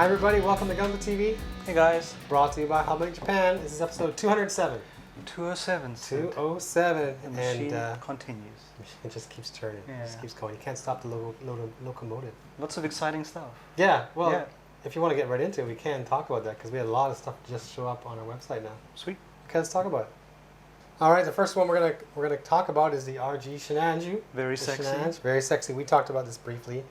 Hi everybody, welcome to Gunpla TV. Hey guys. Brought to you by HobbyLink Japan. This is episode 207. 207. 207. The machine continues. It just keeps turning. Yeah. It just keeps going. You can't stop the locomotive. Lots of exciting stuff. Yeah, well, Yeah. if you want to get right into it, we can talk about that because we had a lot of stuff just show up on our website now. Sweet. Okay, let's talk about it. All right, the first one we're gonna talk about is the RG Shinanju. Very sexy. Very sexy. We talked about this briefly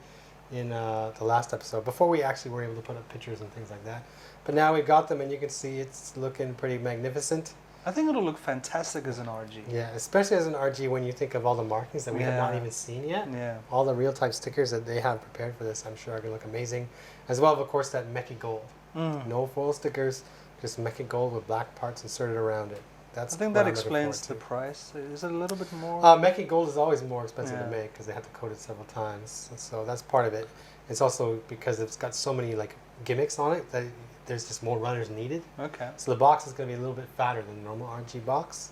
in the last episode before we actually were able to put up pictures and things like that. But now we've got them and you can see it's looking pretty magnificent. I think it'll look fantastic as an RG. Yeah, especially as an RG when you think of all the markings that we have not even seen yet. Yeah. All the real type stickers that they have prepared for this, I'm sure are going to look amazing. As well, of course, that Mecha Gold. No foil stickers, just Mecha Gold with black parts inserted around it. I think that explains the price. Is it a little bit more? Mecha Gold is always more expensive to make because they have to coat it several times. So that's part of it. It's also because it's got so many like gimmicks on it that there's just more runners needed. Okay. So the box is going to be a little bit fatter than the normal RG box.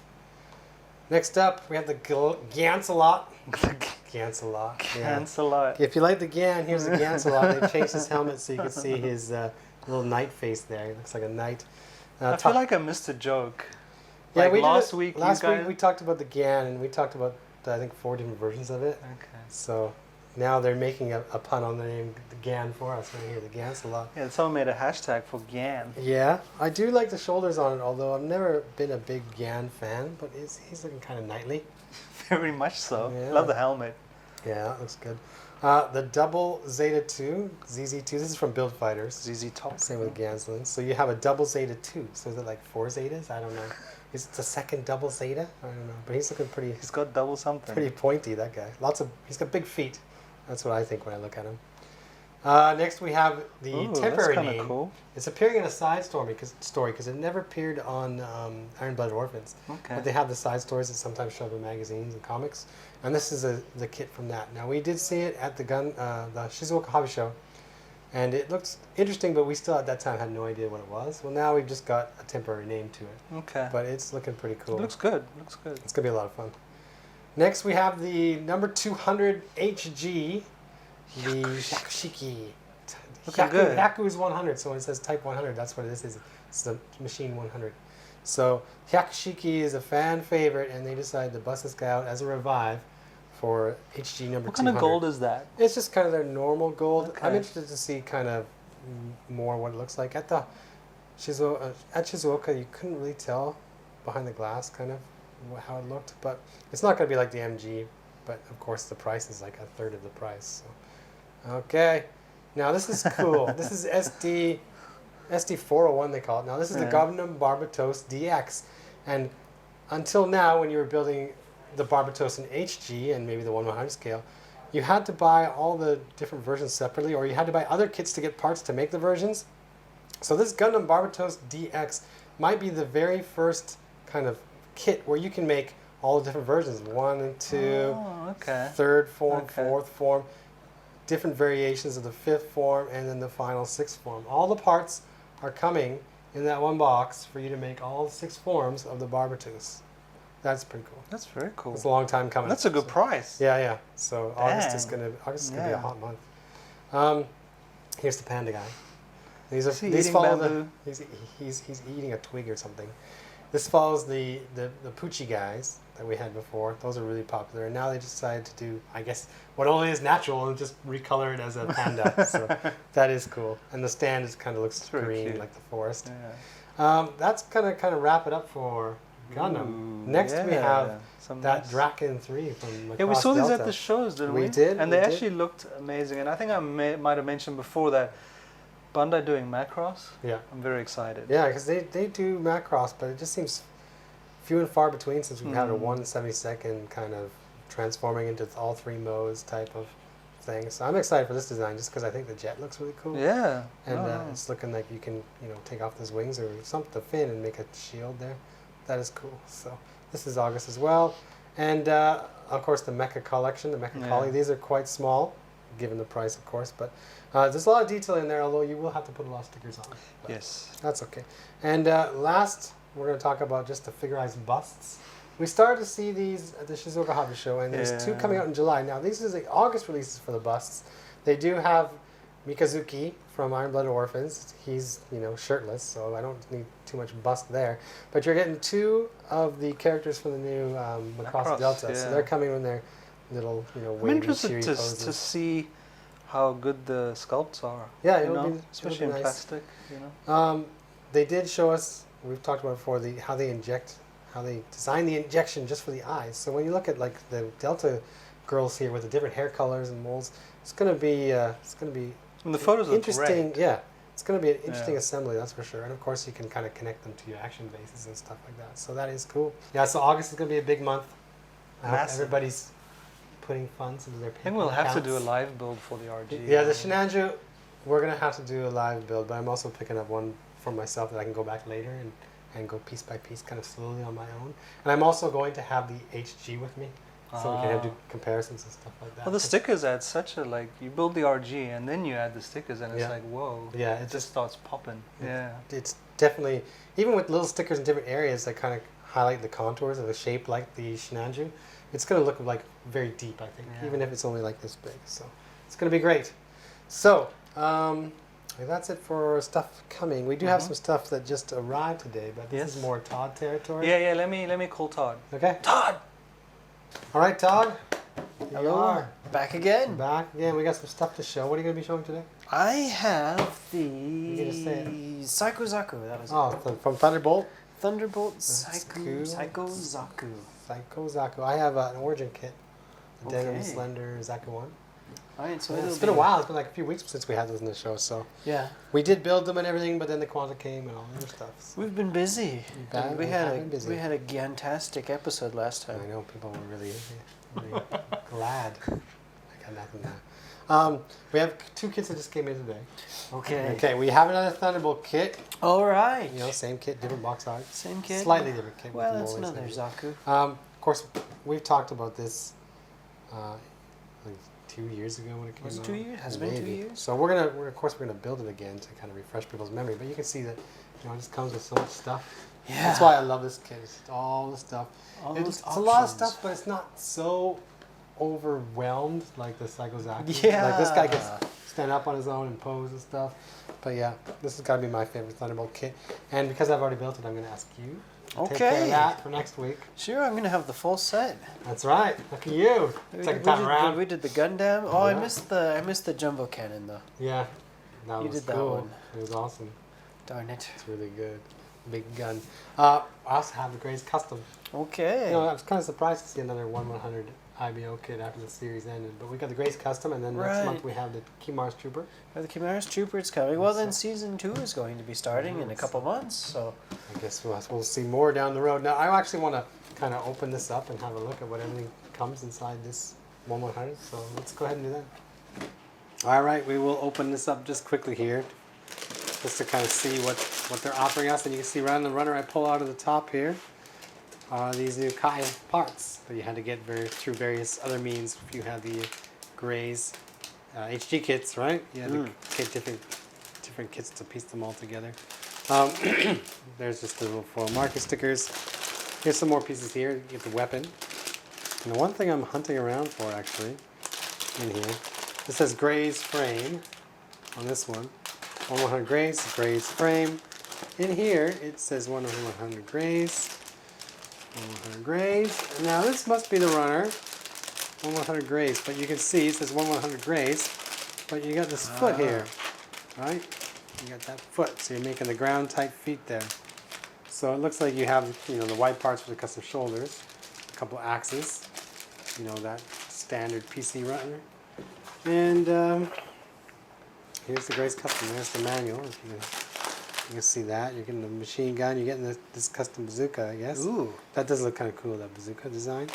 Next up, we have the Gansalot. Gansalot. Gansalot. If you like the Gan, here's the Gansalot. They changed his helmet so you can see his little knight face there. He looks like a knight. I feel like I missed a joke. Yeah, like we last week. Last week we talked about the Gan, and we talked about I think 4 different versions of it. Okay. So now they're making a pun on the name the Gan for us right here, the Gansalot. Yeah, someone made a hashtag for Gan. Yeah, I do like the shoulders on it, although I've never been a big Gan fan, but he's looking kind of knightly. Very much so. Yeah. Love the helmet. Yeah, that looks good. The double Zeta 2, ZZ2, this is from Build Fighters. ZZ Top. Same with Ganslin. So you have a double Zeta 2. So is it like 4 Zetas? I don't know. Is it the second double Zeta? I don't know. But he's looking pretty... He's got double something. Pretty pointy, that guy. He's got big feet. That's what I think when I look at him. Next we have the temporary that's name. Cool. It's appearing in a side story because it never appeared on Iron Blooded Orphans. Okay. But they have the side stories that sometimes show up in magazines and comics. And this is the kit from that. Now we did see it at the Shizuoka Hobby Show. And it looks interesting, but we still at that time had no idea what it was. Well, now we've just got a temporary name to it. Okay. But it's looking pretty cool. It looks good. Looks good. It's going to be a lot of fun. Next, we have the number 200 HG, the Hyakushiki. Looking good. Hyaku is 100, so when it says Type 100, that's what it is. It's the Machine 100. So Hyakushiki is a fan favorite, and they decided to bust this guy out as a revive for HG number 200. What kind of gold is that? It's just kind of their normal gold. Okay. I'm interested to see kind of more what it looks like. At Shizuoka, you couldn't really tell behind the glass kind of how it looked, but it's not going to be like the MG, but of course the price is like a third of the price. So. Okay, now this is cool. This is SD401 they call it. Now this is the Gundam Barbatos DX, and until now when you were building the Barbatos in HG and maybe the 1/100 scale, you had to buy all the different versions separately, or you had to buy other kits to get parts to make the versions. So this Gundam Barbatos DX might be the very first kind of kit where you can make all the different versions, 1 and 2, third form, fourth form, different variations of the 5th form, and then the final 6th form. All the parts are coming in that one box for you to make all 6 forms of the Barbatos. That's pretty cool. That's very cool. It's a long time coming. That's a good price. Yeah, yeah. So August is gonna be a hot month. Here's the panda guy. These follow he's eating a twig or something. This follows the Poochie guys that we had before. Those are really popular, and now they decided to do, I guess, what only is natural and just recolor it as a panda. So that is cool. And the stand just kind of looks green like the forest. Yeah. That's gonna kind of wrap it up for Gundam. Next we have that Draken 3 from Lacrosse we saw these Delta. at the shows, didn't we? We did. And they actually looked amazing. And I think I might have mentioned before that Bandai doing Macross. Yeah. I'm very excited. Yeah, because they do Macross, but it just seems few and far between since we've had a 1/72 kind of transforming into all 3 modes type of thing. So I'm excited for this design just because I think the jet looks really cool. Yeah. And it's looking like you can take off those wings or something, the fin, and make a shield there. That is cool. So this is August as well. And of course the Mecha collection, the Mecha Collie. These are quite small, given the price of course, but there's a lot of detail in there, although you will have to put a lot of stickers on. Yes. That's okay. And last, we're going to talk about just the figurized busts. We started to see these at the Shizuoka Hobby Show, and there's 2 coming out in July. Now, these are the August releases for the busts. They do have Mikazuki from Iron Blooded Orphans. He's, shirtless, so I don't need too much bust there. But you're getting 2 of the characters from the new Macross Delta. Yeah. So they're coming in their little, I'm wavy, interested cheery to poses. see how good the sculpts are. Yeah, especially in nice. plastic. They did show us, we've talked about it before, how they design the injection just for the eyes. So when you look at like the Delta girls here with the different hair colors and molds, it's gonna be And the photos interesting. are great. Yeah, it's gonna be an interesting assembly, that's for sure. And of course, you can kind of connect them to your action bases and stuff like that. So that is cool. Yeah. So August is gonna be a big month. I hope everybody's putting funds into their. I think we'll have to do a live build for the RG. Yeah, the Shenanju, we're gonna have to do a live build, but I'm also picking up one for myself that I can go back later and go piece by piece, kind of slowly on my own. And I'm also going to have the HG with me, so we can do comparisons and stuff like that. Well, the stickers add such a, you build the RG and then you add the stickers and it's like, whoa. Yeah, it just starts popping. It's definitely, even with little stickers in different areas that kind of highlight the contours of the shape like the Shenanju, it's going to look like very deep, I think, even if it's only like this big. So it's going to be great. So, that's it for stuff coming. We do have some stuff that just arrived today, but this is more Todd territory. Yeah. Let me call Todd. Okay. Todd. All right, Todd. Here you Hello. are. Back again. Back again. We got some stuff to show. What are you going to be showing today? I have gonna say the Psycho Zaku. That was From Thunderbolt. Thunderbolt That's Psycho cool. Zaku. Psycho Zaku. I have an origin kit. The Denim, Okay. Slender, Zaku 1. Alright, so It's been a while. It's been like a few weeks since we had those in the show. So Yeah, we did build them and everything, but then the Quanta came and all the other stuff. So we've been busy. Yeah, we we had have a been busy. we had a gantastic episode last time. I know people were really glad. I got nothing now. We have 2 kits that just came in today. Okay. Okay, we have another Thunderbolt kit. All right. Same kit, different box art. Same kid. Slightly different kit. Well, with that's the another molds Zaku. Of course, we've talked about this like 2 years ago when it came out. Was it 2 years? Has it been 2 Maybe. years? So we're gonna build it again to kind of refresh people's memory. But you can see that it just comes with so much stuff. Yeah. That's why I love this kit. It's all the stuff. All It's those a lot of options. stuff, but it's not so overwhelmed like the Psycho Zaku. Yeah. Like this guy gets stand up on his own and pose and stuff. But yeah, this has got to be my favorite Thunderbolt kit. And because I've already built it, I'm going to ask you to take care of Okay. that for next week. Sure, I'm gonna have the full set. That's right. Look at you. Second time around. We did the Gundam. Oh, Yeah. I missed the jumbo cannon though. Yeah. That You was did that cool. one. It was awesome. Darn it. It's really good. Big gun. I also have the Graze Custom. Okay. I was kind of surprised to see another 1/100 IBO kit after the series ended. But we got the Graze Custom, and then next Right. month we have the Kimar's Trooper. Are the Chimera's Troopers coming? Well, then season 2 is going to be starting in a couple months. So I guess we'll see more down the road. Now, I actually want to kind of open this up and have a look at what everything comes inside this 1/100. So let's go ahead and do that. All right, we will open this up just quickly here, just to kind of see what they're offering us. And you can see right on the runner I pull out of the top here are these new Kai parts that you had to get through various other means if you had the Graze HG kits, right? You had to get different kits to piece them all together. There's just the little foil marker stickers. Here's some more pieces here. You get the weapon. And the one thing I'm hunting around for actually in here, this says Graze frame on this one. 1/100 Graze frame. In here it says 1/100 Graze. 1/100 Graze. And now this must be the runner. 1/100 Graze, but you can see it says 1/100 Graze, but you got this foot here, right? You got that foot, so you're making the ground type feet there. So it looks like you have, the white parts for the custom shoulders, a couple axes, that standard PC runner, and here's the Graze Custom. There's the manual. If you can see that. You're getting the machine gun. You're getting this custom bazooka, I guess. Ooh. That does look kind of cool, that bazooka design.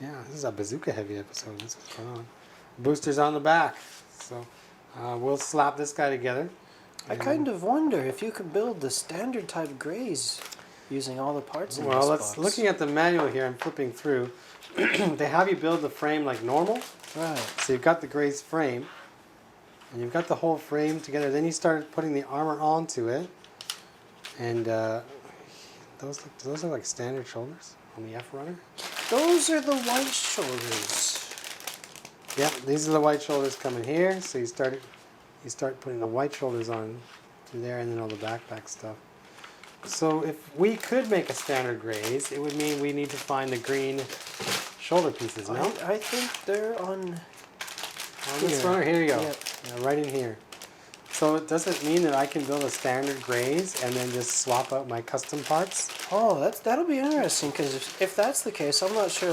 Yeah, this is a bazooka heavy episode. That's what's going on. Boosters on the back. So we'll slap this guy together. I kind of wonder if you could build the standard type Graze using all the parts in this box. Looking at the manual here, I'm flipping through. They have you build the frame like normal. Right. So you've got the Graze frame, and you've got the whole frame together. Then you start putting the armor onto it, and those look like standard shoulders on the F runner. Those are the white shoulders. Yep, these are the white shoulders coming here. So you start you start putting the white shoulders on through there, and then all the backpack stuff. So if we could make a standard Graze, it would mean we need to find the green shoulder pieces, no? I think they're on. On this runner, here you go. Yep. Yeah, right in here. So does it mean that I can build a standard Graze and then just swap out my custom parts? Oh, that'll be interesting, because if that's the case, I'm not sure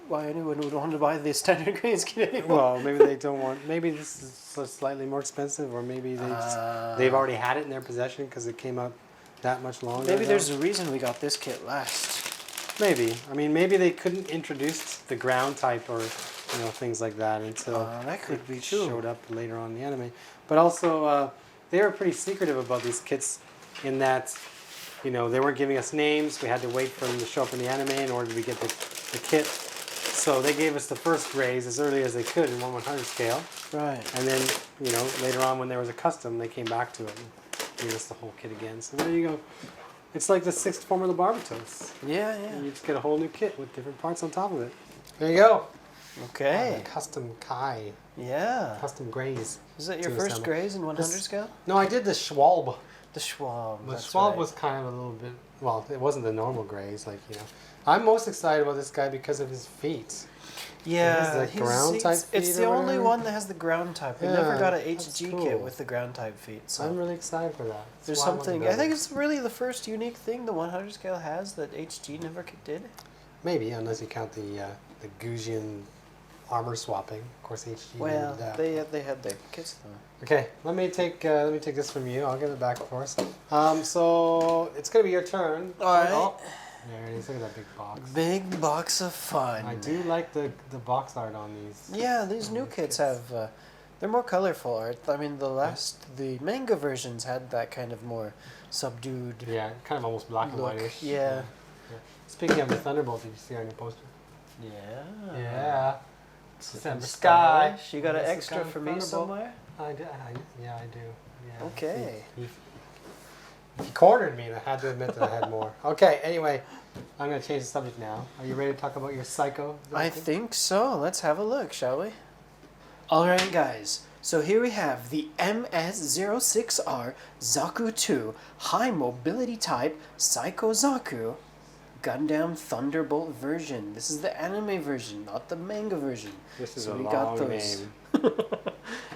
why anyone would want to buy the standard Graze kit anymore. Well, maybe they don't want. Maybe this is slightly more expensive, or maybe they've already had it in their possession because it came out that much longer. Maybe ago. there's a reason we got this kit last. Maybe. I mean, maybe they couldn't introduce the ground type or things like that until That could be it true. showed up later on in the anime. But also, they were pretty secretive about these kits in that, they weren't giving us names. We had to wait for them to show up in the anime in order to get the kit. So they gave us the first Graze as early as they could in 1/100 scale. Right. And then, later on when there was a custom, they came back to it and gave us the whole kit again. So there you go. It's like the 6th form of the Barbatos. Yeah, And yeah. you just get a whole new kit with different parts on top of it. There you go. Okay. Custom Kai. Yeah. Custom Graze. Is that your to first assemble. Graze in 100 This- scale? No, I did the Schwalbe. The Schwab. The that's Schwalbe right. was kind of a little bit, well, it wasn't the normal Graze, I'm most excited about this guy because of his feet. Yeah, His, ground type it's feet the or only whatever. one that has the ground type. We Yeah, never got a that's HG cool. kit with the ground type feet. So I'm really excited for that. That's there's why I wanted to something. build I think it. it's really the first unique thing the 100 scale has that HG never did. Maybe, unless you count the Gusian armor swapping. Of course, HG Well, did that. they had their kits though. Okay, let me take this from you. I'll give it back for us. So it's gonna be your turn. All right. Oh, there it is. Look at that big box. Big box of fun. I do like the box art on these. Yeah, these on new these kits have. They're more colorful art. I mean, the manga versions had that kind of more subdued. Yeah, kind of almost black and Look, whitish. yeah. Speaking of the Thunderbolt, did you see our new poster? Yeah. Yeah. Some Sky. stylish. You got an This is extra kind of for me Thunderbolt. somewhere? I do. Yeah, I do. Yeah. Okay. He cornered me, and I had to admit that I had more. Okay. Anyway, I'm going to change the subject now. Are you ready to talk about your Psycho? I think so. Let's have a look, shall we? Alright, guys. So here we have the MS-06R Zaku 2 High Mobility Type Psycho Zaku Gundam Thunderbolt version. This is the anime version, not the manga version. This is So a we long got those. name.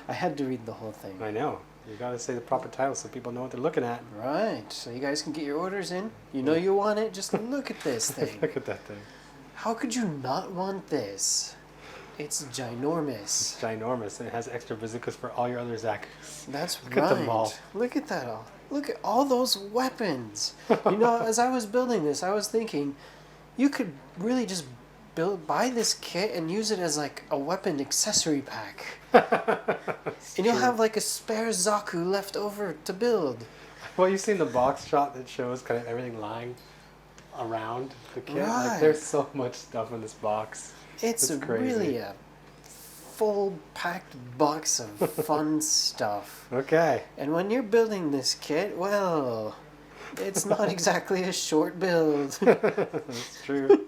I had to read the whole thing. I know. You got to say the proper title so people know what they're looking at. Right. So you guys can get your orders in. You know you want it. Just look at this thing. Look at that thing. How could you not want this? It's ginormous. It's ginormous, and it has extra bazookas for all your other Zakus. That's Look right. at them all. Look at that all. Look at all those weapons. As I was building this, I was thinking, you could really just buy this kit and use it as like a weapon accessory pack, and you'll have like a spare Zaku left over to build. Well, you've seen the box shot that shows kind of everything lying around the kit. Right. Like, there's so much stuff in this box. It's crazy. really a full packed box of fun stuff. Okay. And when you're building this kit, well, it's not exactly a short build. That's true.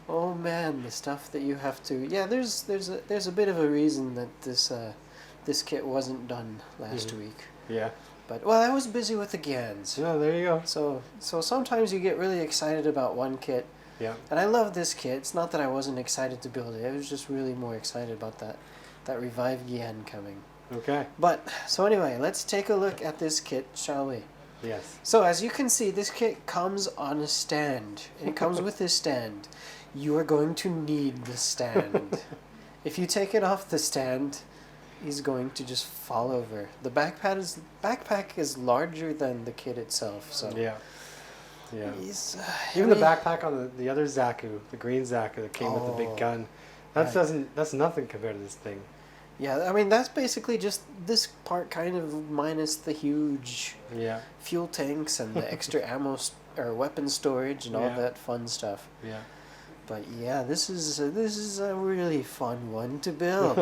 Oh man, the stuff that you have to. Yeah, there's a bit of a reason that this kit wasn't done last week. Yeah. But well, I was busy with the GANs. Yeah, there you go. So sometimes you get really excited about one kit. Yeah. And I love this kit. It's not that I wasn't excited to build it. I was just really more excited about that revived GAN coming. Okay. But so anyway, let's take a look at this kit, shall we? Yes. So as you can see, this kit comes on a stand. It comes with this stand. You are going to need the stand. If you take it off the stand, he's going to just fall over. The backpack is larger than the kit itself, so Yeah. Yeah. he's Even the backpack on the other Zaku, the green Zaku that came with the Oh, big gun, right. that's nothing compared to this thing. Yeah, I mean that's basically just this part kind of minus the huge Yeah. fuel tanks and the extra ammo or weapon storage and all Yeah. that fun stuff. Yeah. But yeah, this is a really fun one to build.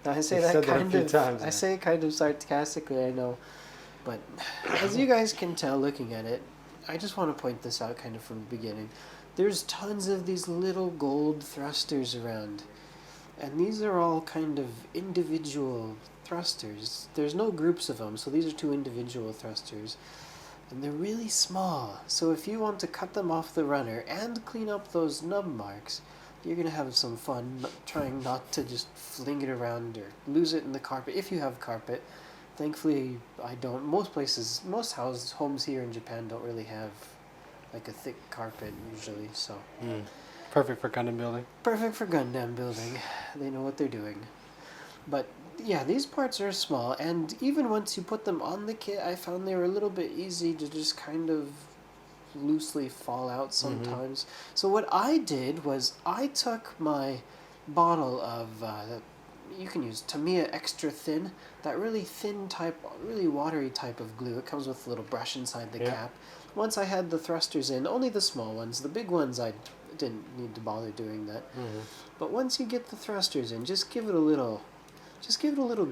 Now, I say You've that said that a kind few of times I now. say it kind of sarcastically, I know, but as you guys can tell looking at it, I just want to point this out kind of from the beginning. There's tons of these little gold thrusters around. And these are all kind of individual thrusters. There's no groups of them, so these are two individual thrusters. And they're really small, so if you want to cut them off the runner and clean up those nub marks, you're going to have some fun trying not to just fling it around or lose it in the carpet, if you have carpet. Thankfully, I don't. Most places, most houses, homes here in Japan don't really have like a thick carpet usually, so. Perfect for Gundam building. Perfect for Gundam building. They know what they're doing. But yeah, these parts are small, and even once you put them on the kit, I found they were a little bit easy to just kind of loosely fall out sometimes. So what I did was I took my bottle of, you can use Tamiya Extra Thin, that really thin type, really watery type of glue. It comes with a little brush inside the cap. Once I had the thrusters in, only the small ones, the big ones I didn't need to bother doing that. But once you get the thrusters in, just give it a little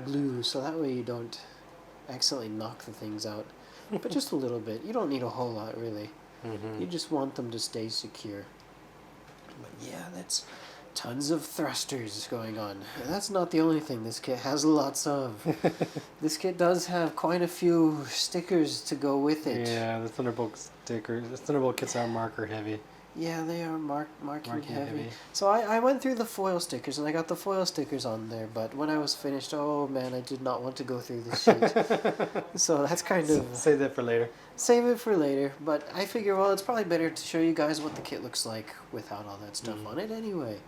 glue, so that way you don't accidentally knock the things out. But just a little bit. You don't need a whole lot, really. You just want them to stay secure. But yeah, that's tons of thrusters going on. And that's not the only thing this kit has lots of. This kit does have quite a few stickers to go with it. Yeah, the Thunderbolt stickers. The Thunderbolt kits are marker heavy. Yeah, they are marking heavy. So I went through the foil stickers, and I got the foil stickers on there, but when I was finished, oh man, I did not want to go through the sheet. So that's kind of... Save that for later. Save it for later, but I figure, well, it's probably better to show you guys what the kit looks like without all that stuff on it anyway.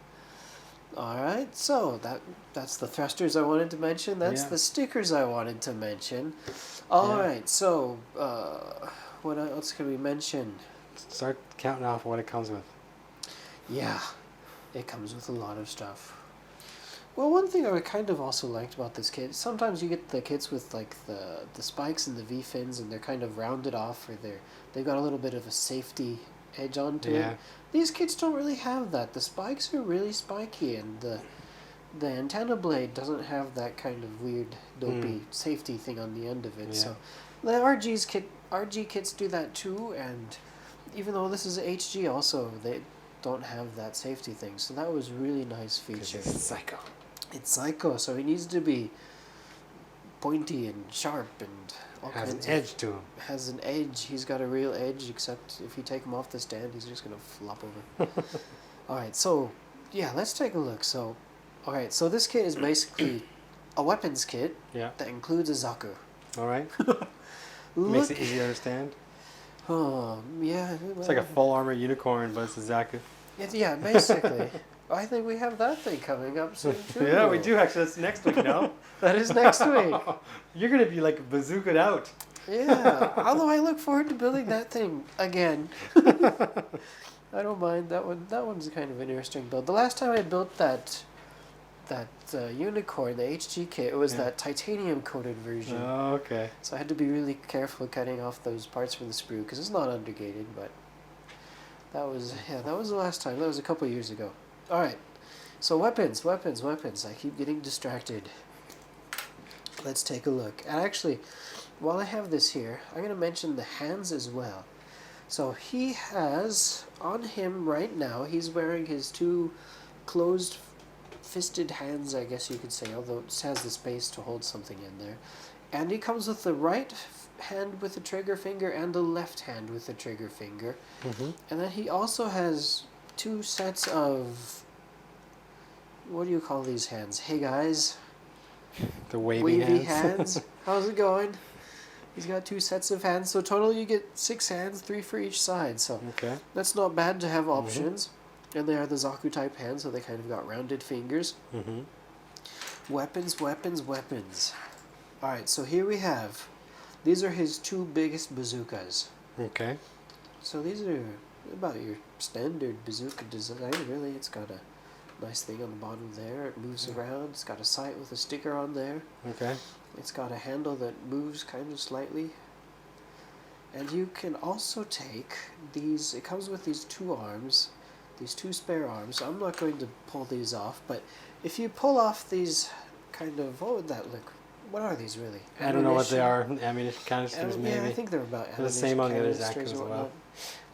Alright, so that's the thrusters I wanted to mention. That's the stickers I wanted to mention. Alright, so what else can we mention? Start counting off what it comes with. Yeah, it comes with a lot of stuff. Well, one thing I kind of also liked about this kit, sometimes you get the kits with like the spikes and the V-fins, and they're kind of rounded off, or they've got a little bit of a safety edge onto it. These kits don't really have that. The spikes are really spiky, and the antenna blade doesn't have that kind of weird dopey safety thing on the end of it. So the RG kits do that too, and even though this is HG also, they don't have that safety thing. So that was a really nice feature. It's Psycho. It's Psycho, so he needs to be pointy and sharp and all Has kinds an edge to him. Has an edge. He's got a real edge, except if you take him off the stand, he's just going to flop over. Alright, so, yeah, let's take a look. So, alright, so this kit is basically a weapons kit that includes a Zaku. Alright. Makes it easy to understand. Oh, yeah. Well, It's like a full armor unicorn, but it's a Zaku. Yeah, basically. I think we have that thing coming up soon, too. Yeah, we do actually. That's next week, no? That is next week. You're going to be like bazookaed out. Yeah, although I look forward to building that thing again. I don't mind that one. That one's kind of an interesting build. The last time I built that unicorn, the HG kit, it was that titanium coated version. Oh, okay. So I had to be really careful cutting off those parts from the sprue because it's not undergated. But that was the last time. That was a couple years ago. All right. So weapons. I keep getting distracted. Let's take a look. And actually, while I have this here, I'm going to mention the hands as well. So he has, on him right now, he's wearing his two closed-fisted hands, I guess you could say, although it has the space to hold something in there. And he comes with the right hand with the trigger finger and the left hand with the trigger finger. And then he also has two sets of, what do you call these hands? Hey guys. The wavy hands. How's it going? He's got two sets of hands, so total you get 6 hands, 3 for each side. So that's not bad to have options. And they are the Zaku type hands, so they kind of got rounded fingers. Weapons. Alright, so here we have, these are his two biggest bazookas. Okay. So these are about your standard bazooka design, really. It's got a nice thing on the bottom there. It moves around. It's got a sight with a sticker on there. Okay. It's got a handle that moves kind of slightly. And you can also take these, it comes with these two arms, these two spare arms. I'm not going to pull these off, but if you pull off these kind of, what would that look? What are these really? I don't know what they are. Ammunition canisters, maybe. Yeah, I think they're about the same on the other Zaku canisters as or well. whatnot.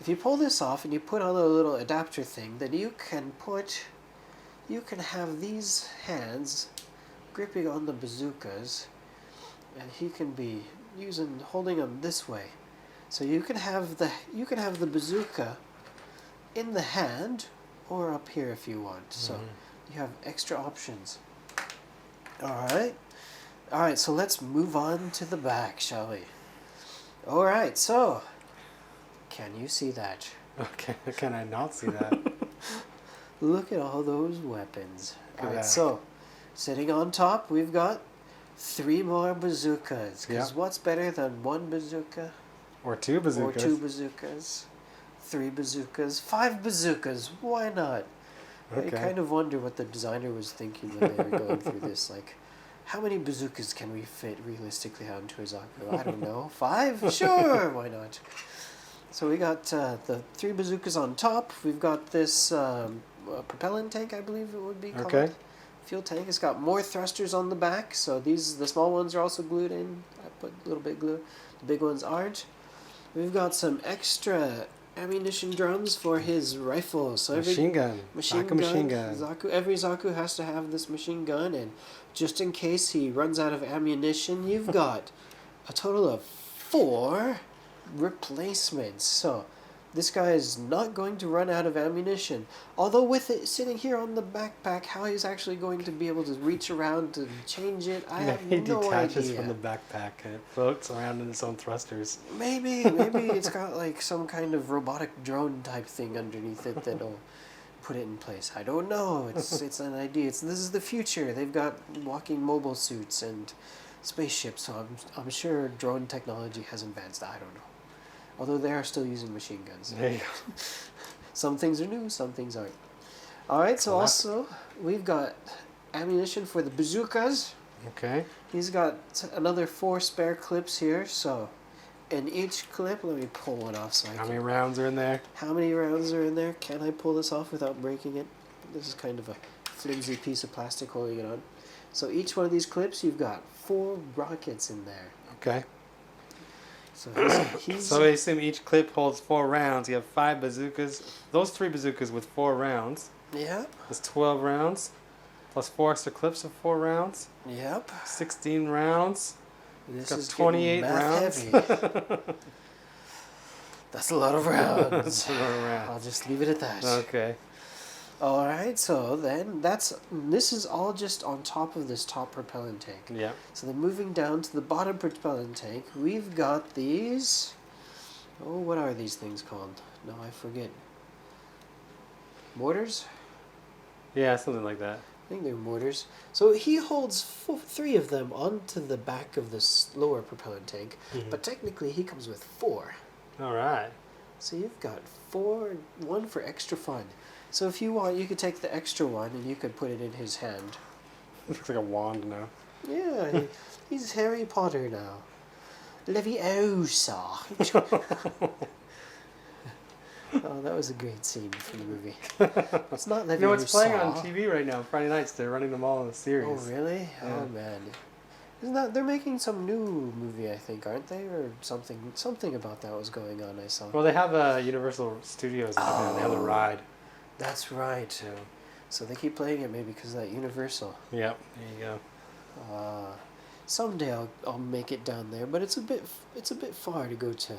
If you pull this off and you put on a little adapter thing, then you can put you can have these hands gripping on the bazookas, and he can be holding them this way. So you can have the bazooka in the hand or up here if you want. So you have extra options. Alright, so let's move on to the back, shall we? Alright, so can you see that? Okay, can I not see that? Look at all those weapons. Look at Alright, that. so sitting on top, we've got 3 more bazookas. Because Yeah. what's better than 1 bazooka? Or 2 bazookas. Or 2 bazookas? 3 bazookas? 5 bazookas? Why not? Okay. I kind of wonder what the designer was thinking when they were going through this. Like, how many bazookas can we fit realistically onto a Zaku? I don't know. 5? Sure, why not? So we got the 3 bazookas on top. We've got this propellant tank, I believe it would be called. Okay. Fuel tank. It's got more thrusters on the back. So the small ones are also glued in. I put a little bit of glue. The big ones aren't. We've got some extra ammunition drums for his rifle. So Machine gun. Zaku machine gun. Every Zaku has to have this machine gun, and just in case he runs out of ammunition, you've got a total of 4 replacements. So this guy is not going to run out of ammunition. Although with it sitting here on the backpack, how he's actually going to be able to reach around to change it, I have He no detaches idea. from the backpack and it floats around in its own thrusters. Maybe it's got like some kind of robotic drone type thing underneath it that'll put it in place. I don't know. It's an idea. This is the future. They've got walking mobile suits and spaceships, so I'm sure drone technology has advanced. I don't know. Although they are still using machine guns. There you go. Some things are new, some things aren't. Alright, so also we've got ammunition for the bazookas. Okay. He's got another 4 spare clips here, so in each clip, let me pull one off so I How can... many rounds are in there? How many rounds are in there? Can I pull this off without breaking it? This is kind of a flimsy piece of plastic holding it on. So each one of these clips, you've got 4 rockets in there. Okay. So he's So I assume each clip holds 4 rounds. You have 5 bazookas. Those 3 bazookas with 4 rounds. yeah, That's 12 rounds. Plus 4 extra clips of 4 rounds. yep. 16 rounds. This Got is 28 getting math rounds. heavy. That's a lot of rounds. That's a lot of rounds. I'll just leave it at that. Okay. All right, so then this is all just on top of this top propellant tank. Yeah. So then moving down to the bottom propellant tank, we've got these. Oh, what are these things called? No, I forget. Mortars? Yeah, something like that. I think they're mortars. So he holds 3 of them onto the back of this lower propellant tank, but technically he comes with 4. All right. So you've got 4, 1 for extra fun. So if you want, you could take the extra one and you could put it in his hand. Looks like a wand now. Yeah, he's Harry Potter now. Leviosa. Oh, that was a great scene from the movie. It's not Leviosa. You know, it's playing on TV right now. Friday nights, they're running them all in a series. Oh, really? Yeah. Oh, man. Isn't that, they're making some new movie, I think, aren't they? Or something about that was going on, I saw. Well, they have Universal Studios in Japan. They have the ride. That's right. Yeah. So they keep playing it maybe because of that Universal. Yep. There you go. Someday I'll make it down there, but it's a bit far to go to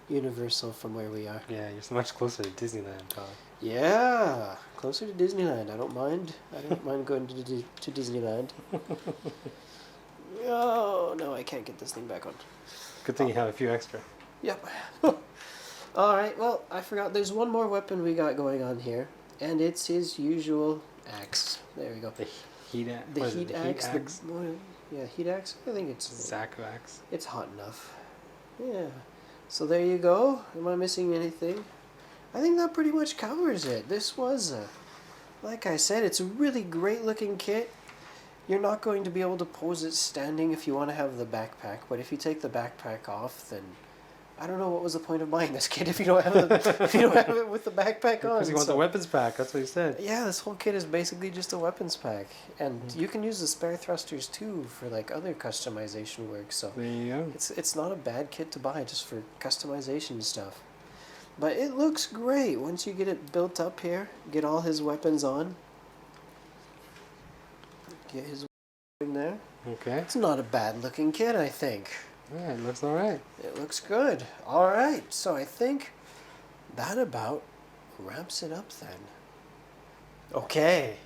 Universal from where we are. Yeah, you're so much closer to Disneyland, Todd. Yeah, closer to Disneyland. I don't mind. I don't mind going to Disneyland. Oh no, I can't get this thing back on. Good thing you have a few extra. Yep. All right. Well, I forgot. There's one more weapon we got going on here, and it's his usual axe. There we go. The heat axe. The heat axe. Heat axe. Yeah, heat axe. I think it's Zaku axe. It's hot enough. Yeah. So there you go. Am I missing anything? I think that pretty much covers it. This was like I said, it's a really great looking kit. You're not going to be able to pose it standing if you want to have the backpack, but if you take the backpack off, then I don't know what was the point of buying this kit if you don't have if you don't have it with the backpack on. Because you want the weapons pack. That's what you said. Yeah, this whole kit is basically just a weapons pack, and you can use the spare thrusters too for like other customization work. So There you go. it's not a bad kit to buy just for customization stuff. But it looks great once you get it built up here. Get all his weapons on. Get his in there. Okay. It's not a bad looking kit, I think. Yeah, it looks all right. It looks good. All right, so I think that about wraps it up then. Okay,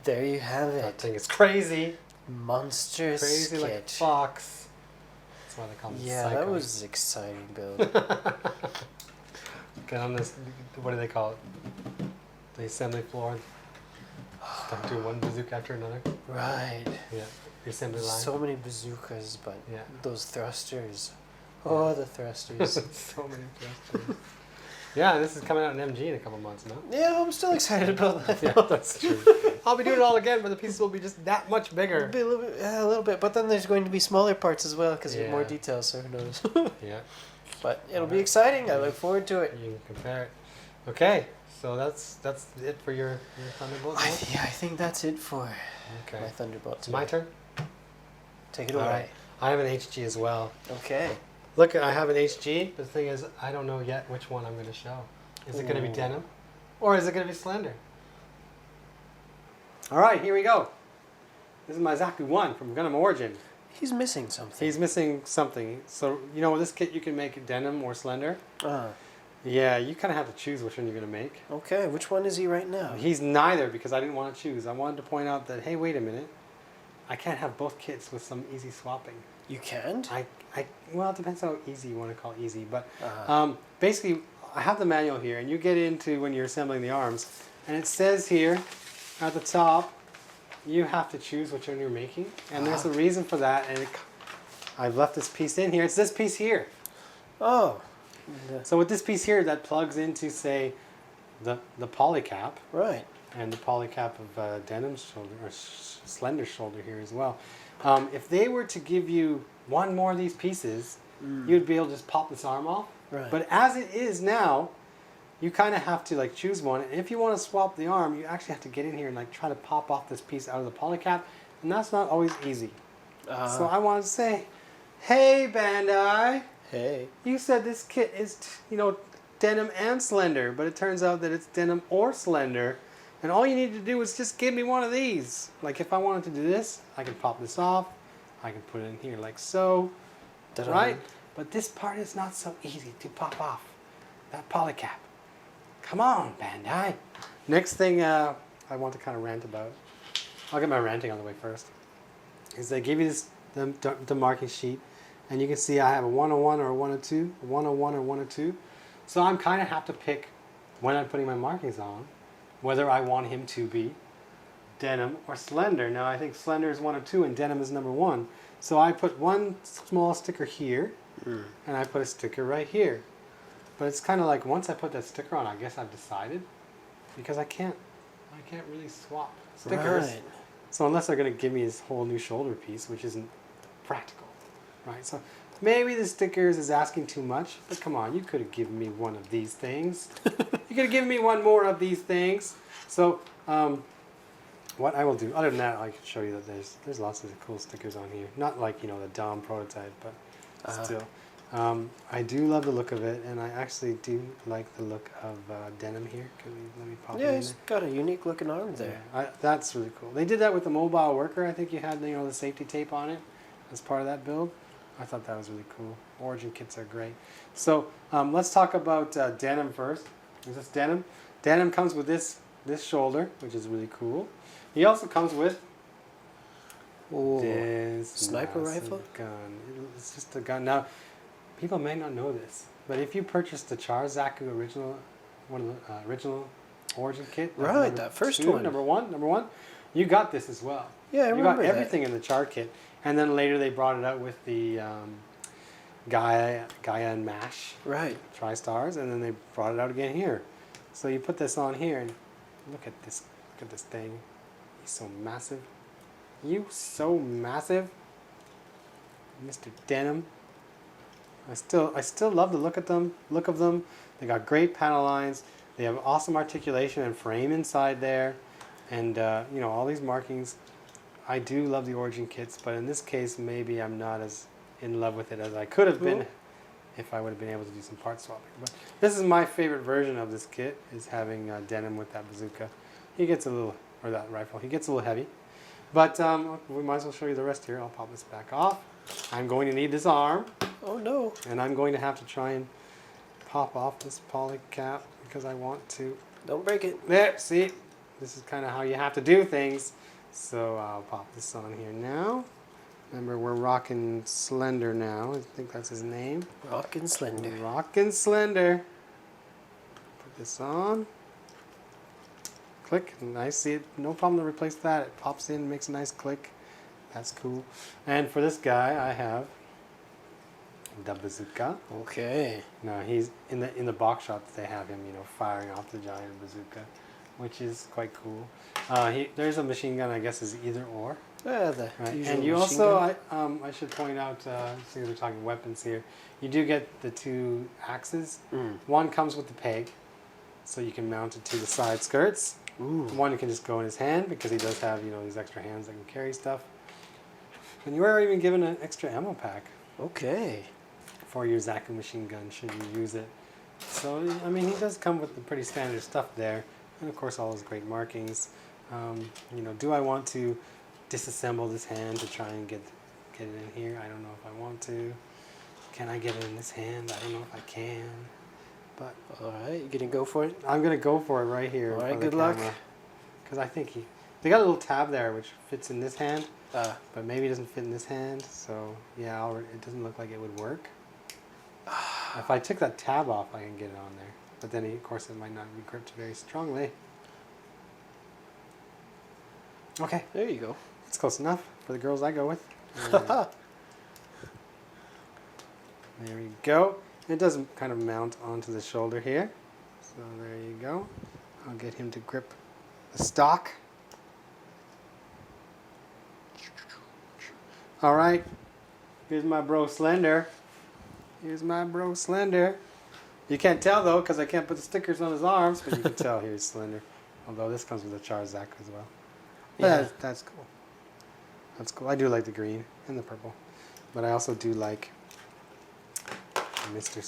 there you have That it. thing is crazy. Monster Crazy like a skit. fox. That's why they call him Yeah, Psycho. that was exciting build. Get on this, what do they call it? The assembly floor. Start doing one bazooka after another. Right. Yeah, the assembly line. So many bazookas, but Yeah. those thrusters. Oh, the thrusters. So many thrusters. Yeah, this is coming out in MG in a couple months, no? Yeah, I'm still excited about that. Yeah, that's true. I'll be doing it all again, but the pieces will be just that much bigger. It'll be a little bit, yeah, a little bit. But then there's going to be smaller parts as well because you have more Yeah. details, so who knows. Yeah, But it'll be exciting. I look forward to it. you can compare it. Okay, so that's it for your Thunderbolt. I, build? yeah, I think that's it for Okay, my Thunderbolt. it's my turn. Take it All away. right. I have an HG as well. Okay. Look, I have an HG, but the thing is, I don't know yet which one I'm going to show. Is it going to be Ooh. Denim? Or is it going to be Slender? Alright, here we go. This is my Zaku 1 from Gundam Origin. He's missing something. He's missing something. So, you know, with this kit you can make Denim or Slender. Yeah, you kind of have to choose which one you're going to make. Okay, which one is he right now? He's neither because I didn't want to choose. I wanted to point out that, hey, wait a minute. I can't have both kits with some easy swapping. You can't? Well, it depends how easy you want to call easy, but Uh-huh. basically, I have the manual here, and you get into when you're assembling the arms, and it says here at the top, you have to choose which one you're making, and there's a reason for that. And I've left this piece in here. It's this piece here. Oh. So with this piece here, that plugs into, say, the polycap, Right. and the polycap of Denim's shoulder or Slender's shoulder here as well. If they were to give you one more of these pieces, you'd be able to just pop this arm off. Right. But as it is now, you kind of have to like choose one. And if you want to swap the arm, you actually have to get in here and like try to pop off this piece out of the polycap, and that's not always easy. So I wanted to say, hey Bandai, Hey. you said this kit is Denim and Slender, but it turns out that it's Denim or Slender. And all you need to do is just give me one of these. Like if I wanted to do this, I can pop this off. I can put it in here like so. Ta-da. Right? But this part is not so easy to pop off. That polycap. Come on, Bandai. Next thing I want to kind of rant about. I'll get my ranting on the way first. Is they give you this the marking sheet. And you can see I have a 101 or a 102. A 101 or 102. So I'm kind of have to pick when I'm putting my markings on whether I want him to be Denim or Slender. Now I think Slender is 102 and Denim is number 1. So I put one small sticker here and I put a sticker right here. But it's kind of like once I put that sticker on, I guess I've decided because I can't really swap stickers. Right. So unless they're going to give me this whole new shoulder piece, which isn't practical, right? So maybe the stickers is asking too much, but come on, you could have given me one of these things. You could have given me one more of these things. So what I will do, other than that, I can show you that there's lots of cool stickers on here. Not like, the Dom prototype, but still. I do love the look of it, and I actually do like the look of Denim here. Let me pop it Yeah, in he's there. got a unique looking arm there. That's really cool. They did that with the mobile worker. I think you had the safety tape on it as part of that build. I thought that was really cool. Origin kits are great. So let's talk about Denim first. Is this Denim? Denim comes with this shoulder, which is really cool. He also comes with Ooh. this Sniper massive rifle? gun. It's just a gun. Now, people may not know this, but if you purchase the Char Zaku original, one of the original Origin kit, Right, number that first 2, one. number one, you got this as well. Yeah, I You remember got that. everything in the Char kit, and then later they brought it out with the Gaia and Mash Right. Tri-Stars, and then they brought it out again here. So you put this on here, and look at this thing. He's so massive. You so massive, Mr. Denim. I still love the look of them. They got great panel lines. They have awesome articulation and frame inside there, and all these markings. I do love the Origin kits, but in this case, maybe I'm not as in love with it as I could have been if I would have been able to do some part swapping. But this is my favorite version of this kit, is having Denim with that bazooka. He gets a little, or that rifle, he gets a little heavy. But we might as well show you the rest here. I'll pop this back off. I'm going to need this arm. Oh no. And I'm going to have to try and pop off this poly cap because I want to. Don't break it. There, see? This is kind of how you have to do things. So I'll pop this on here now. Remember, we're rocking Slender now. I think that's his name. Rockin' Slender. Rockin' Slender. Put this on. Click. Nice. See it. No problem to replace that. It pops in, makes a nice click. That's cool. And for this guy, I have the bazooka. Okay. Now he's in the box shot. They have him, firing off the giant bazooka, which is quite cool. There's a machine gun. I guess is either or. Yeah, the Right. usual And you machine also, gun. I should point out, since we're talking weapons here, you do get the 2 axes. One comes with the peg, so you can mount it to the side skirts. Ooh. One can just go in his hand because he does have, these extra hands that can carry stuff. And you are even given an extra ammo pack Okay. for your Zaku machine gun should you use it. So, I mean, he does come with the pretty standard stuff there. And of course, all his great markings. Do I want to disassemble this hand to try and get it in here? I don't know if I want to. Can I get it in this hand? I don't know if I can. But Alright, you gonna go for it? I'm going to go for it right here. Alright, good luck. Because I think they got a little tab there which fits in this hand. Ah. But maybe it doesn't fit in this hand. So, yeah, it doesn't look like it would work. If I took that tab off, I can get it on there. But then, of course, it might not be gripped very strongly. Okay, There you go. it's close enough for the girls I go with. There we go. It does kind of mount onto the shoulder here. So there you go. I'll get him to grip the stock. All right. Here's my bro Slender. Here's my bro Slender. You can't tell though because I can't put the stickers on his arms, but you can tell here's Slender. Although this comes with a Char Zaku as well. But Yeah. that's cool. That's cool. I do like the green and the purple. But I also do like Mr.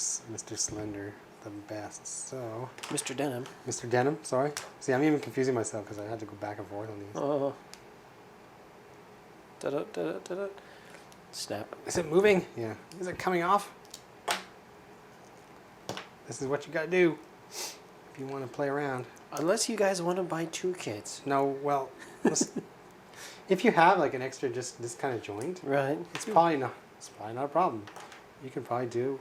Slender the best. So, Mr. Denim. Mr. Denim, sorry. See, I'm even confusing myself because I had to go back and forth on these. Oh. Da-da, da-da, da-da. Snap. Is it moving? Yeah. Is it coming off? This is what you gotta do if you want to play around. Unless you guys want to buy 2 kits. No, well, listen, if you have like an extra just this kind of joint, Right. it's probably not a problem. You can probably do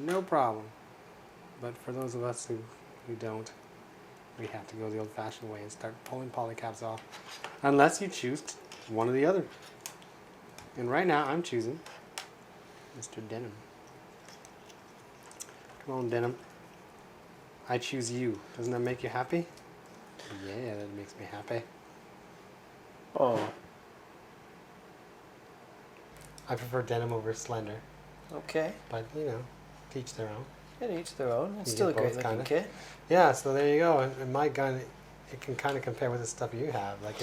no problem. But for those of us who don't, we have to go the old-fashioned way and start pulling polycaps off, unless you choose one or the other. And right now, I'm choosing Mr. Denim. Come on, Denim. I choose you. Doesn't that make you happy? Yeah, that makes me happy. Oh. I prefer Denim over Slender, Okay. but to each their own. And each their own. It's You still a get both, great looking kinda. kit. Yeah, so there you go. And my gun, it can kind of compare with the stuff you have. Like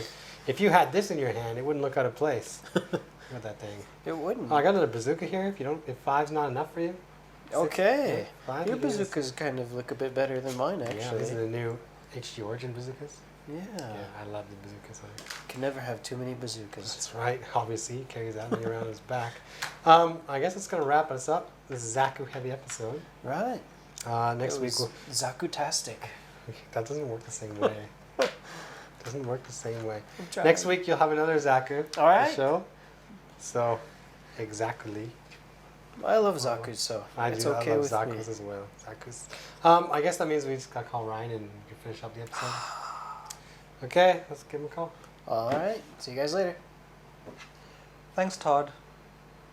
if you had this in your hand, it wouldn't look out of place. With that thing. It wouldn't. Oh, I got another bazooka here. If 5's not enough for you. 6, Okay. 5, Your you can use bazookas kind of look a bit better than mine, Yeah, actually. these are the new HG Origin bazookas. Yeah. Yeah, I love the bazookas. Can never have too many bazookas. That's right. Obviously, he carries that many around his back. I guess it's going to wrap us up. This is Zaku heavy episode. Right. Next week, Zaku-tastic. that doesn't work the same way. Doesn't work the same way. I'm trying. Next week, you'll have another Zaku All right. show. So, exactly. I love Zaku, so I it's do. okay I love with Zakus me. as well. Zakus. I guess that means we just got to call Ryan and we can finish up the episode. Okay, let's give him a call. All right. See you guys later. Thanks, Todd.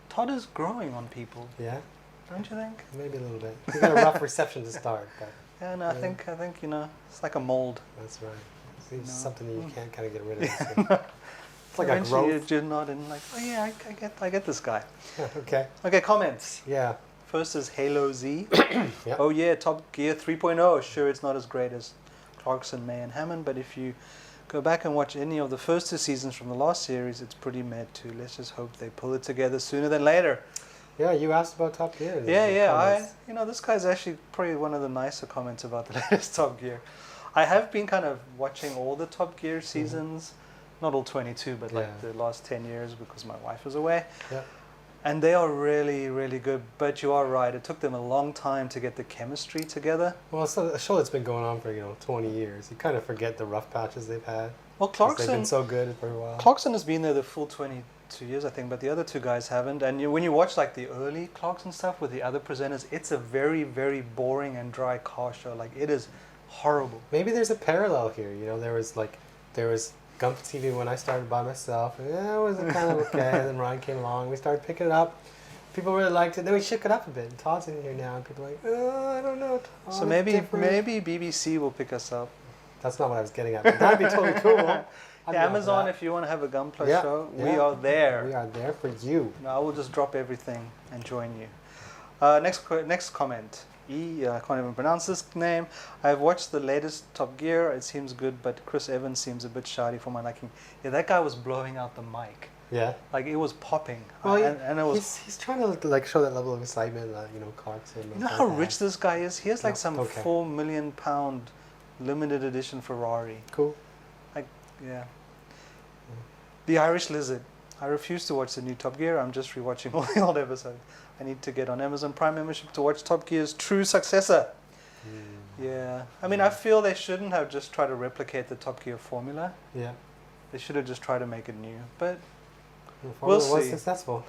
Todd is growing on people, Yeah, don't you think? maybe a little bit. He got a rough reception to start, but Yeah, no, I Yeah. think it's like a mold. that's right. It's No. something that you can't kind of get rid of. So. It's like a Eventually growth. you're not in like, oh yeah, I get this guy. Okay. Okay, comments. Yeah. First is Halo Z. Yep. Oh yeah, Top Gear 3.0. Sure, it's not as great as Clarkson, May, and Hammond, but if you go back and watch any of the first 2 seasons from the last series, it's pretty mad too. Let's just hope they pull it together sooner than later. Yeah, you asked about Top Gear. Yeah. This guy's actually probably one of the nicer comments about the latest Top Gear. I have been kind of watching all the Top Gear seasons, not all 22, but like Yeah. the last 10 years because my wife was away. Yeah. And they are really, really good. But you are right. It took them a long time to get the chemistry together. Well, it's a show that's been going on for 20 years. You kind of forget the rough patches they've had. Well, 'cause they've Clarkson, been so good for a while. Clarkson has been there the full 22 years, I think, but the other two guys haven't. And when you watch like the early Clarkson stuff with the other presenters, it's a very, very boring and dry car show. Like, it is horrible. Maybe there's a parallel here. There was Gump TV when I started by myself. And it was kind of okay. And then Ryan came along. We started picking it up. People really liked it. Then we shook it up a bit. And Todd's in here now, and people are like, I don't know. Todd, So it's maybe different." BBC will pick us up. That's not what I was getting at. But that'd be totally cool. I'd Yeah, love Amazon, that. if you want to have a Gunpla Yeah, show, we yeah. are there. We are there for you. No, I will just drop everything and join you. Next comment. I can't even pronounce this name. I've watched the latest Top Gear. It seems good, but Chris Evans seems a bit shouty for my liking. Yeah, that guy was blowing out the mic. Yeah. Like, it was popping. Well, and it was... he's trying to like show that level of excitement that Clarkson. You know how rich this guy is? He has like No, some okay. £4 million limited edition Ferrari. Cool. Like, yeah. The Irish Lizard. I refuse to watch the new Top Gear. I'm just rewatching all the old episodes. I need to get on Amazon Prime membership to watch Top Gear's true successor. Yeah. I mean, I feel they shouldn't have just tried to replicate the Top Gear formula. Yeah. They should have just tried to make it new. But, We'll We'll was see. successful.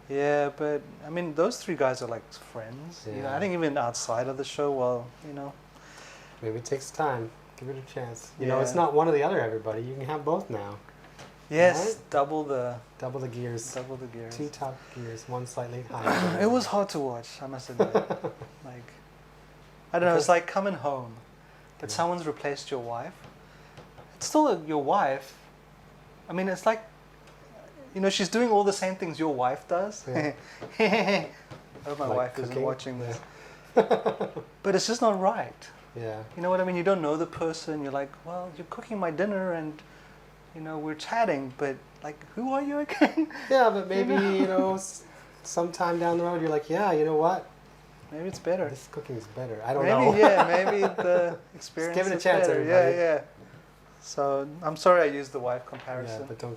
yeah, but, I mean, those three guys are like friends. Yeah. I think even outside of the show, well, Maybe it takes time. Give it a chance. Yeah. It's not one or the other, everybody. You can have both now. Yes, Right? double the Double the gears. gears. 2 top gears, one slightly higher. It was hard to watch, I must admit. Like, I don't know, it's like coming home, but Yeah. someone's replaced your wife. It's still your wife. I mean, it's like, she's doing all the same things your wife does. Yeah. I hope my Like wife isn't cooking? watching this. But it's just not right. Yeah. You know what I mean? You don't know the person. You're like, well, you're cooking my dinner and, we're chatting, but like, who are you again? Yeah, but maybe, sometime down the road you're like, yeah, you know what? Maybe it's better. This cooking's better. I don't Maybe, know. yeah, maybe the experience give it a is chance, better. everybody. Yeah. So I'm sorry I used the wife Yeah, comparison. but don't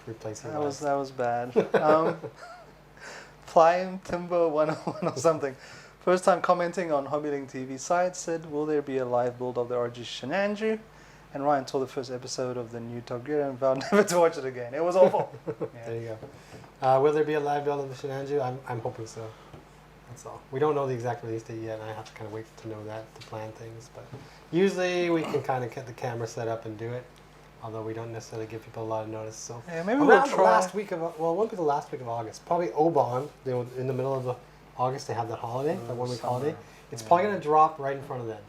replace your that was wife. that was bad. Flying Timber 101 or something. First time commenting on HobbyLink TV site said, will there be a live build of the RG Shenanju? And Ryan saw the first episode of the new Top Gear and vowed never to watch it again. It was awful. There Yeah. you go. Will there be a live build of the Shenanju? I'm hoping so. That's all. We don't know the exact release date yet, and I have to kind of wait to know that to plan things. But usually we can kind of get the camera set up and do it, although we don't necessarily give people a lot of notice. So Yeah, maybe around we'll the try. last week of it won't be the last week of August. Probably Obon. In the middle of the August they have that holiday, that 1 week summer. holiday. It's Yeah. probably gonna drop right in front of them,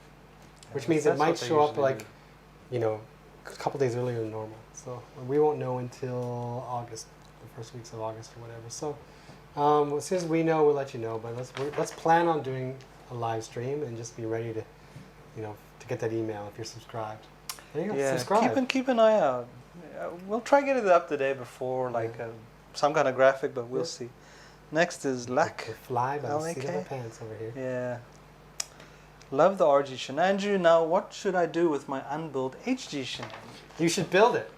which means it That's might what they show up usually like, do. a couple days earlier than normal. So we won't know until August, the first weeks of August or whatever. So as soon as we know, we'll let you know. But let's plan on doing a live stream and just be ready to, to get that email if you're subscribed. There you go. Yeah, Subscribe. keep an eye out. We'll try to get it up the day before, like some kind of graphic, but we'll Yeah. see. Next is Lack. The fly by the seat of LAK? my pants over here. Yeah. Love the RG Shenanju. Now, what should I do with my unbuilt HG Shenanju? You should build it.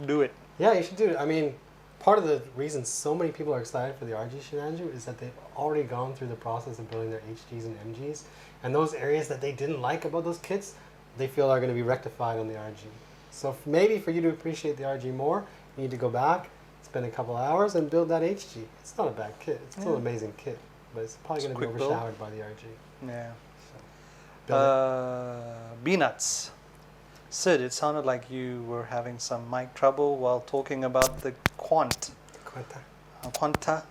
Do it. Yeah, you should do it. I mean, part of the reason so many people are excited for the RG Shenanju is that they've already gone through the process of building their HGs and MGs, and those areas that they didn't like about those kits, they feel are going to be rectified on the RG. So maybe for you to appreciate the RG more, you need to go back, spend a couple hours, and build that HG. It's not a bad kit. It's still an amazing kit, but it's probably It's going to be quick build. overshadowed by the RG. Yeah. So, build it. B-Nuts. Syd, it sounded like you were having some mic trouble while talking about the Quanta.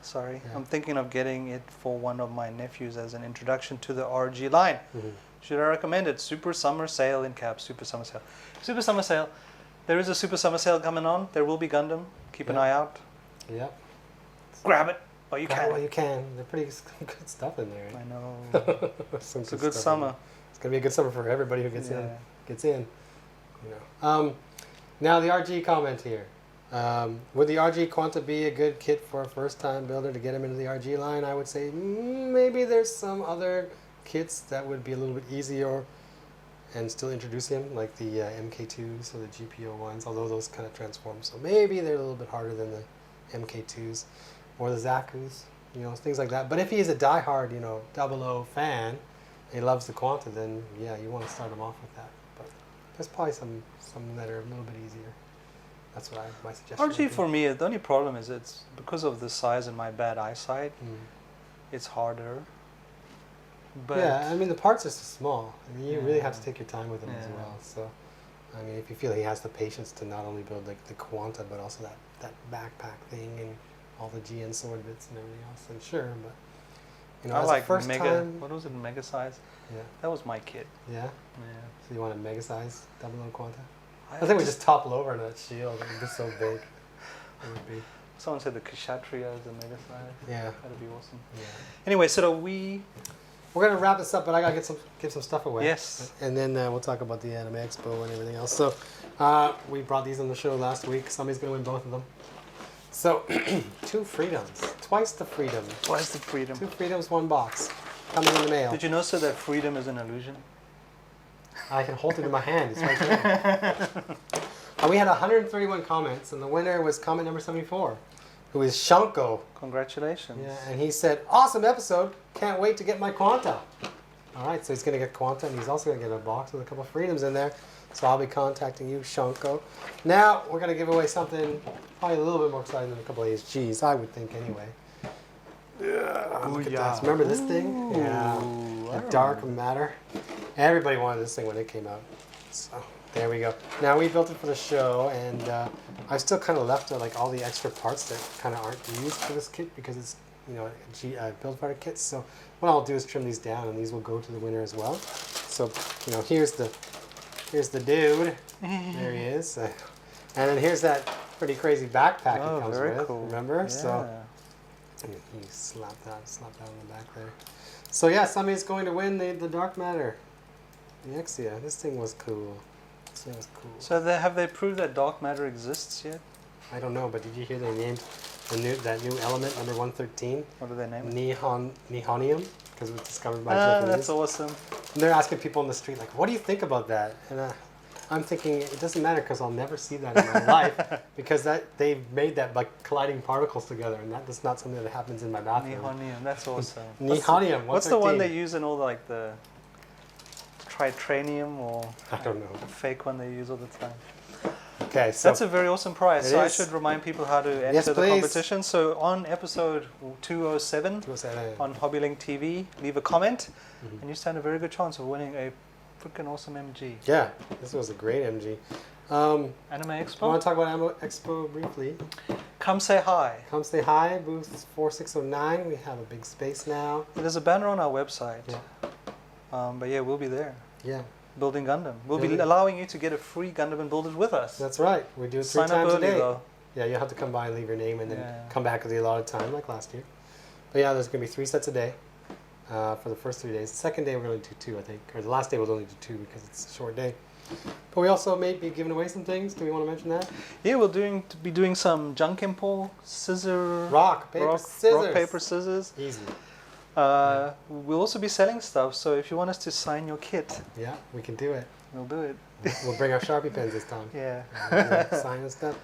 Sorry. Yeah. I'm thinking of getting it for one of my nephews as an introduction to the RG line. Mhm. Should I recommend it? Super Summer Sale in caps. Super Summer Sale. Super Summer Sale. There is a Super Summer Sale coming on. There will be Gundam. Keep an Yeah. eye out. Yep. Grab it while you Grab can. it while you can. They're pretty good stuff in there. I know. Some It's a good stuff in summer. there. It's gonna be a good summer for everybody who gets Yeah. in. Now the RG comment here. Would the RG Quanta be a good kit for a first-time builder to get him into the RG line? I would say maybe there's some other kits that would be a little bit easier and still introduce him, like the MK2s or the GPO ones, although those kind of transform. So maybe they're a little bit harder than the MK2s or the Zakus, you know, things like that. But if he's a diehard, you know, 00 fan, and he loves the Quanta, then yeah, you want to start him off with that. But there's probably some that are a little bit easier. That's what my suggestion would Actually, be. for me, the only problem is it's because of the size and my bad eyesight, it's harder. But yeah, I mean, the parts are so small. I mean, you really have to Yeah. take your time with them as Yeah. well. So, I mean, if you feel he has the patience to not only build like the Quanta, but also that backpack thing and all the GN sword bits and everything else, then sure. But you know, I as like a first mega. time, What was it? Mega size. yeah, That was my kit. yeah. Yeah. So you want a mega size 00 Quanta? I think we just topple over on that shield. It would be so big. It would be. Someone said the Kshatriya is the mega size. Yeah. That'd be awesome. Yeah. Anyway, so we're gonna wrap this up, but I gotta give some stuff away. Yes. And then we'll talk about the Anime Expo and everything else. So we brought these on the show last week. Somebody's gonna win both of them. So 2 freedoms, twice the freedom. Twice the freedom. 2 freedoms, 1 box, coming in the mail. Did you know, sir, that freedom is an illusion? I can hold it in my hand. It's right there. We had 131 comments, and the winner was comment number 74, who is Shanko. Congratulations. Yeah, and he said, "Awesome episode. Can't wait to get my Quanta." All right, so he's going to get Quanta, and he's also going to get a box with a couple of freedoms in there. So I'll be contacting you, Shanko. Now we're going to give away something probably a little bit more exciting than a couple of HGs, I would think anyway. Yeah, look at this. Remember this thing? Yeah, I the dark matter. Everybody wanted this thing when it came out. So there we go. Now we built it for the show, and I've still kind of left like all the extra parts that kind of aren't used for this kit because it's build fighter kits. So what I'll do is trim these down, and these will go to the winner as well. So here's the dude. There he is. And then here's that pretty crazy backpack Oh, it comes very with. cool. Remember? Yeah. So you slap that on the back there. So yeah, somebody's going to win the dark matter. The Exia. This thing was cool. This thing was cool. So have they proved that dark matter exists yet? I don't know, but did you hear they named that new element number 113? What do they name it? Nihonium, because it was discovered by Ah, Japanese. that's awesome. And they're asking people on the street, like, what do you think about that? And I'm thinking, it doesn't matter because I'll never see that in my life because they've made that by colliding particles together, and that is not something that happens in my bathroom. Nihonium, that's awesome. Nihonium, What's the one 113? they use in all the tritranium or I don't know. the fake one they use all the time? Okay, so That's a very awesome prize. It So I is. should remind people how to enter Yes, the please. competition. So on episode 207 on HobbyLink TV, leave a comment, and you stand a very good chance of winning a freaking awesome MG. yeah, this was a great MG. Anime I Expo. want to talk about Anime Expo briefly. Come say hi. Come say hi, booth 4609. We have a big space now. There's a banner on our website. Yeah. But yeah, we'll be there. Yeah, Building Gundam. We'll be Building- allowing you to get a free Gundam and build it with us. that's right. We do it 3 Sign up times a early day. though. Yeah, you'll have to come by and leave your name and then Yeah. come back at the allotted time like last year. But yeah, there's going to be 3 sets a day for the first 3 days. The second day we're going to do 2, I think. Or the last day we'll only do 2 because it's a short day. But we also may be giving away some things. Do we want to mention that? Yeah, we'll be doing some junk import, scissor, Rock, paper, scissors. rock, paper, scissors. Easy. We'll also be selling stuff, so if you want us to sign your kit, Yeah, we can do it. we'll do it. We'll bring our Sharpie pens this time. Yeah. Sign and stuff.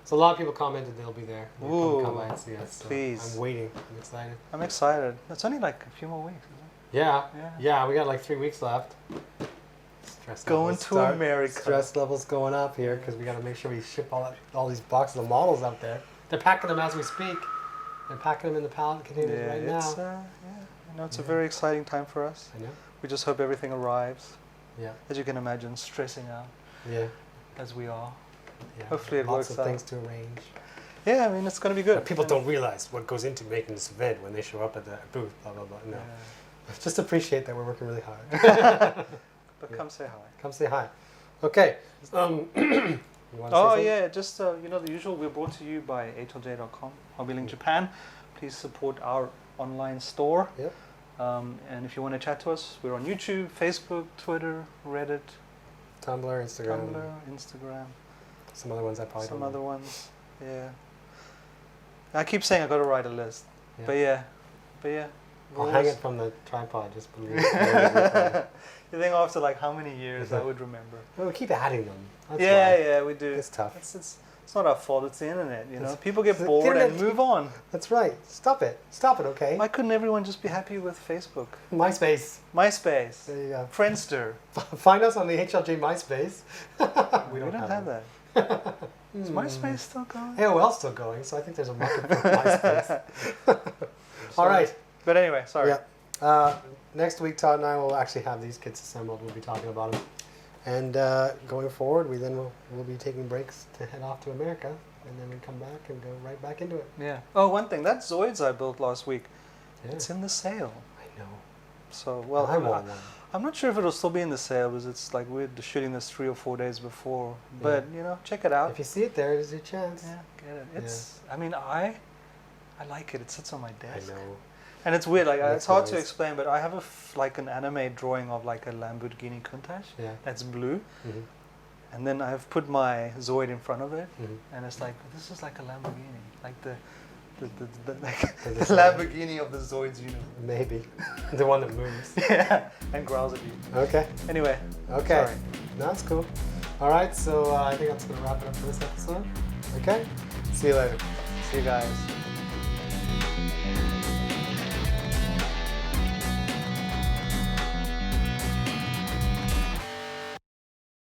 So a lot of people commented they'll be there. They'll Ooh, come by and see us. So please. I'm waiting. I'm excited. I'm excited. It's only like a few more weeks, isn't Yeah. Yeah. Yeah, we got like 3 weeks left. Stress Going levels to America. Stress levels going up here because we got to make sure we ship all these boxes of models out there. They're packing them as we speak. They're packing them in the pallet containers Yeah, right it's now. it's a very exciting time for us. I know. We just hope everything arrives. Yeah. As you can imagine, stressing out Yeah. as we are. Yeah. Hopefully it Lots works of out. things to arrange. Yeah, I mean it's going to be good. But people don't realize what goes into making this event when they show up at the booth. Blah blah blah. No. Yeah. Just appreciate that we're working really hard. But Yeah. come say hi. Come say hi. Okay. You wanna say Oh something? yeah, just the usual. We're brought to you by HLJ.com, HobbyLink Japan. Please support our online store. Yep. And if you want to chat to us, we're on YouTube, Facebook, Twitter, Reddit, Tumblr, Instagram, Tumblr, Instagram, some other ones I probably some don't other know. ones. Yeah. I keep saying I got to write a list, Yeah. but yeah, I'll hang it from the tripod. Just believe it. You think after like how many years I would remember? Well, we keep adding them. That's Yeah, why. yeah, we do. It's tough. It's not our fault. It's the internet. You know, It's- people get it's the bored and internet. move on. That's right. Stop it. Stop it. Okay. Why couldn't everyone just be happy with Facebook, MySpace. MySpace, There you go. Friendster? Find us on the HLJ MySpace. We don't have that. Is MySpace still going? AOL's still going, so I think there's a market for MySpace. All right. But anyway, sorry. Yeah. Next week, Todd and I will actually have these kits assembled. We'll be talking about them. And going forward, we'll be taking breaks to head off to America, and then we come back and go right back into it. Yeah. Oh, one thing. That Zoids I built last week, Yeah. it's in the sale. I know. So, well, I want one. I'm not sure if it'll still be in the sale because it's like we're shooting this 3 or 4 days before. But, you know, check it out. If you see it there, there's your chance. Yeah, get it. It's, I mean, I like it. It sits on my I desk. know. And it's weird, like Makes it's hard to noise. explain, but I have like an anime drawing of like a Lamborghini Countach Yeah. that's blue, Mhm. and then I've put my Zoid in front of it, Mhm. and it's like this is like a Lamborghini, like the like The the design. Lamborghini of the Zoids, you know. Maybe. The one that moves. Yeah, and growls at you. Okay. Anyway. Okay. Sorry. That's cool. All right, so I think that's going to wrap it up for this episode. Okay? See you later. See you guys.